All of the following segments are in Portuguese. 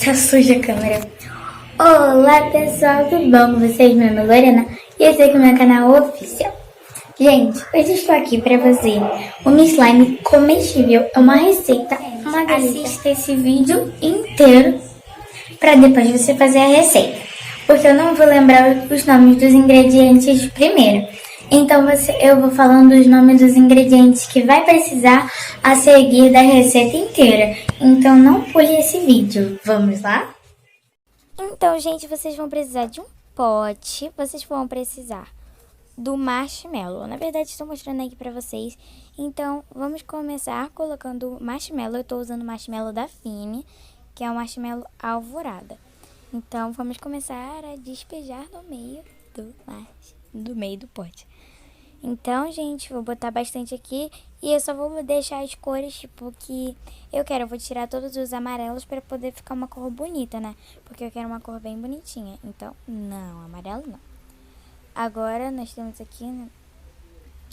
Tá suja a câmera. Olá pessoal, tudo bom com vocês? Meu nome é Lorena e esse aqui é o meu canal oficial. Gente, hoje estou aqui para fazer um slime comestível, é uma receita. Assista esse vídeo inteiro para depois você fazer a receita, porque eu não vou lembrar os nomes dos ingredientes primeiro. Então eu vou falando os nomes dos ingredientes que vai precisar a seguir da receita inteira. Então não pule esse vídeo. Vamos lá? Então, gente, vocês vão precisar de um pote. Vocês vão precisar do marshmallow. Na verdade, estou mostrando aqui pra vocês. Então, vamos começar colocando o marshmallow. Eu tô usando o marshmallow da Fini, que é o marshmallow alvorada. Então, vamos começar a despejar no meio do pote. Então, gente, vou botar bastante aqui e eu só vou deixar as cores, tipo, que eu quero. Eu vou tirar todos os amarelos para poder ficar uma cor bonita, né? Porque eu quero uma cor bem bonitinha. Então, não, amarelo não. Agora, nós temos aqui, né,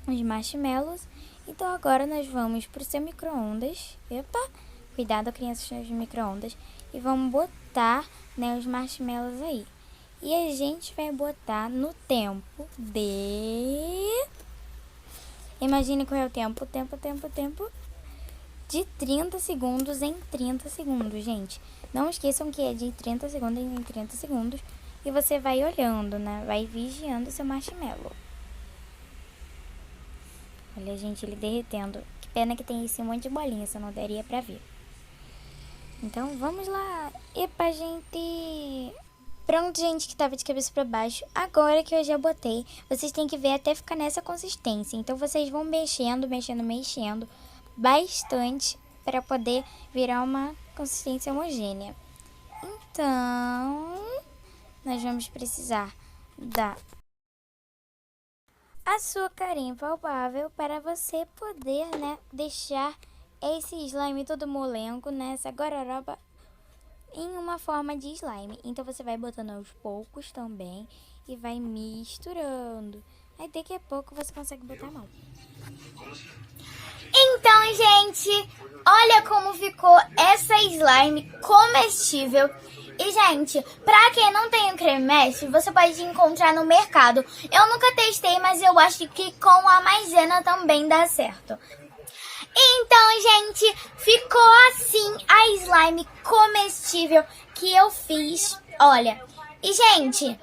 os marshmallows. Então, agora nós vamos pro seu micro-ondas. Epa! Cuidado, crianças, nos micro-ondas. E vamos botar, né, os marshmallows aí. E a gente vai botar no tempo de... Imagine qual é o tempo. Tempo de 30 segundos em 30 segundos, gente. Não esqueçam que é de 30 segundos em 30 segundos. E você vai olhando, né? Vai vigiando o seu marshmallow. Olha, gente, ele derretendo. Que pena que tem esse monte de bolinha, senão não daria pra ver. Então, vamos lá. Epa, gente... Pronto, gente, que tava de cabeça pra baixo. Agora que eu já botei, vocês têm que ver até ficar nessa consistência. Então, vocês vão mexendo bastante para poder virar uma consistência homogênea. Então, nós vamos precisar da açúcar impalpável para você poder, né, deixar esse slime todo molengo, né, essa gororoba em uma forma de slime. Então você vai botando aos poucos também e vai misturando. Aí daqui a pouco você consegue botar a mão. Então, gente, olha como ficou essa slime comestível. E, gente, pra quem não tem o creme mestre, você pode encontrar no mercado. Eu nunca testei, mas eu acho que com a maisena também dá certo. Então, gente, ficou assim a slime comestível que eu fiz. Olha, e, gente,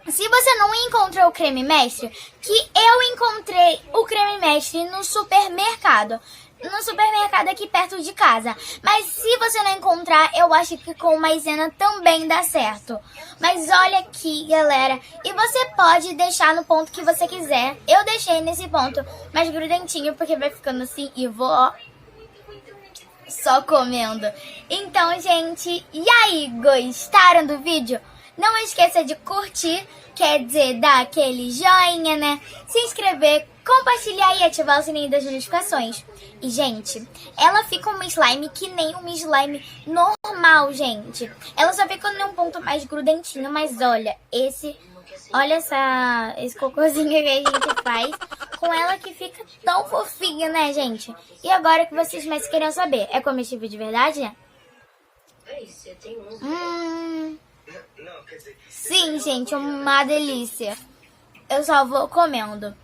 se você não encontrou o creme mestre, que eu encontrei o creme mestre no supermercado. No supermercado aqui perto de casa. Mas se você não encontrar, eu acho que com maisena também dá certo. Mas olha aqui, galera. E você pode deixar no ponto que você quiser. Eu deixei nesse ponto mais grudentinho, porque vai ficando assim e vou, ó, só comendo. Então, gente, e aí, gostaram do vídeo? Não esqueça de curtir, quer dizer, dar aquele joinha, né? Se inscrever, compartilhar e ativar o sininho das notificações. E, gente, ela fica uma slime que nem uma slime normal, gente. Ela só fica num ponto mais grudentinho, mas olha, esse cocôzinho que a gente faz com ela que fica tão fofinho, né, gente? E agora que vocês mais queriam saber, é comestível de verdade, né? Sim, gente, uma delícia. Eu só vou comendo.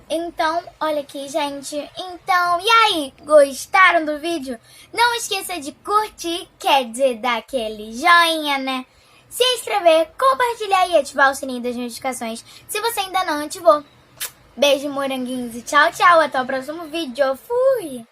Então, olha aqui, gente. Então, e aí? Gostaram do vídeo? Não esqueça de curtir, quer dizer, dar aquele joinha, né? Se inscrever, compartilhar e ativar o sininho das notificações se você ainda não ativou. Beijo, moranguinhos, e tchau, tchau. Até o próximo vídeo. Fui!